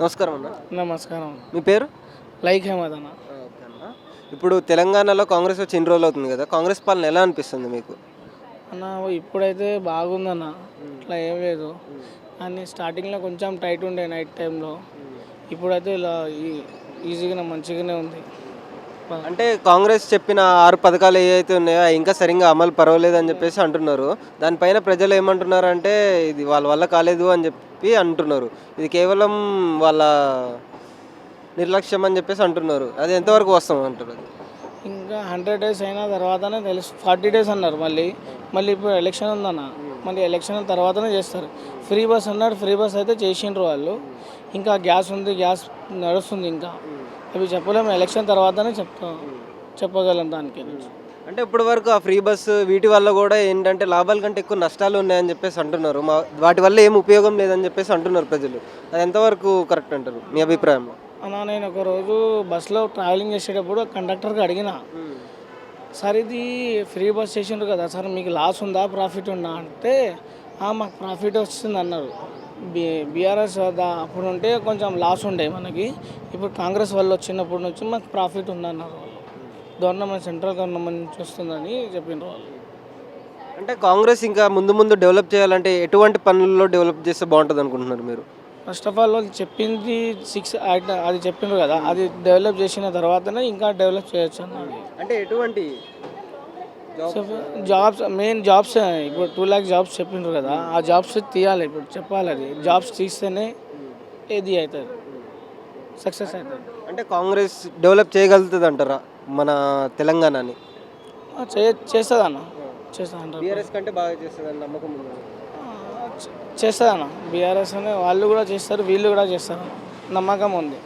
నమస్కారం అన్న. నమస్కారం. మీ పేరు? లైక్ హేమద్ అన్న. ఓకే అన్న. ఇప్పుడు తెలంగాణలో కాంగ్రెస్ వచ్చి ఇన్ని రోజులు అవుతుంది కదా, కాంగ్రెస్ పాలన ఎలా అనిపిస్తుంది మీకు? అన్న ఇప్పుడైతే బాగుందన్న, ఇట్లా ఏం లేదు. కానీ స్టార్టింగ్లో కొంచెం టైట్ ఉండే నైట్ టైంలో. ఇప్పుడైతే ఇలా ఈజీగానే మంచిగానే ఉంది. అంటే కాంగ్రెస్ చెప్పిన 6 పథకాలు ఏవైతే ఉన్నాయో అవి ఇంకా సరిగ్గా అమలు పర్వాలేదు అని చెప్పేసి అంటున్నారు. దానిపైన ప్రజలు ఏమంటున్నారు అంటే ఇది వాళ్ళ వల్ల కాలేదు అని చెప్పి అంటున్నారు. ఇది కేవలం వాళ్ళ నిర్లక్ష్యం అని చెప్పేసి అంటున్నారు. అది ఎంతవరకు వస్తాం అంటారు? ఇంకా 100 days అయిన తర్వాతనే తెలుసు. 40 days అన్నారు. మళ్ళీ ఇప్పుడు ఎలక్షన్ ఉందన్న, మళ్ళీ ఎలక్షన్ తర్వాతనే చేస్తారు. ఫ్రీ బస్ అన్నాడు, ఫ్రీ బస్ అయితే చేసిండ్రు వాళ్ళు. ఇంకా గ్యాస్ ఉంది, గ్యాస్ నడుస్తుంది. ఇంకా అవి చెప్పలేము, ఎలక్షన్ తర్వాతనే చెప్పగలం దానికి. అంటే ఇప్పటి వరకు ఆ ఫ్రీ బస్సు వీటి వల్ల కూడా ఏంటంటే లాభాల కంటే ఎక్కువ నష్టాలు ఉన్నాయని చెప్పేసి అంటున్నారు. వాటి వల్ల ఏం ఉపయోగం లేదని చెప్పేసి అంటున్నారు ప్రజలు. అది ఎంతవరకు కరెక్ట్ అంటారు మీ అభిప్రాయంలో? అన్న నేను ఒకరోజు బస్సులో ట్రావెలింగ్ చేసేటప్పుడు కండక్టర్కి అడిగిన, సార్ ఇది ఫ్రీ బస్ చేసిండ్రు కదా సార్, మీకు లాస్ ఉందా ప్రాఫిట్ ఉందా అంటే మాకు ప్రాఫిట్ వస్తుంది అన్నారు. బీఆర్ఎస్ అప్పుడు ఉంటే కొంచెం లాస్ ఉండే మనకి, ఇప్పుడు కాంగ్రెస్ వాళ్ళు వచ్చినప్పటి నుంచి మాకు ప్రాఫిట్ ఉందన్నారు వాళ్ళు. గవర్నమెంట్ సెంట్రల్ గవర్నమెంట్ నుంచి వస్తుందని చెప్పినారు వాళ్ళు. అంటే కాంగ్రెస్ ఇంకా ముందు ముందు డెవలప్ చేయాలంటే ఎటువంటి పనుల్లో డెవలప్ చేస్తే బాగుంటుంది అనుకుంటున్నారు మీరు? ఫస్ట్ ఆఫ్ ఆల్ వాళ్ళు చెప్పింది 6 యాక్ట్ అది చెప్పిండ్రు కదా, అది డెవలప్ చేసిన తర్వాతనే ఇంకా డెవలప్ చేయొచ్చు అన్నది. అంటే ఎటువంటి జాబ్స్, మెయిన్ జాబ్స్. ఇప్పుడు 2 lakhs జాబ్స్ చెప్పిండ్రు కదా, ఆ జాబ్స్ తీయాలి. ఇప్పుడు చెప్పాలి, అది జాబ్స్ తీస్తేనే ఏది అవుతుంది, సక్సెస్ అవుతుంది. అంటే కాంగ్రెస్ డెవలప్ చేయగలుగుతుంది అంటారా మన తెలంగాణని? చేస్తుంది అన్న, చేస్తుంది. బీఆర్ఎస్ కంటే బాగా చేస్తుంది నమ్మకం ఉంది. చేస్తుంది అన్న, బీఆర్ఎస్ అనే వాళ్ళు కూడా చేస్తారు, వీళ్ళు కూడా చేస్తారు, నమ్మకం ఉంది.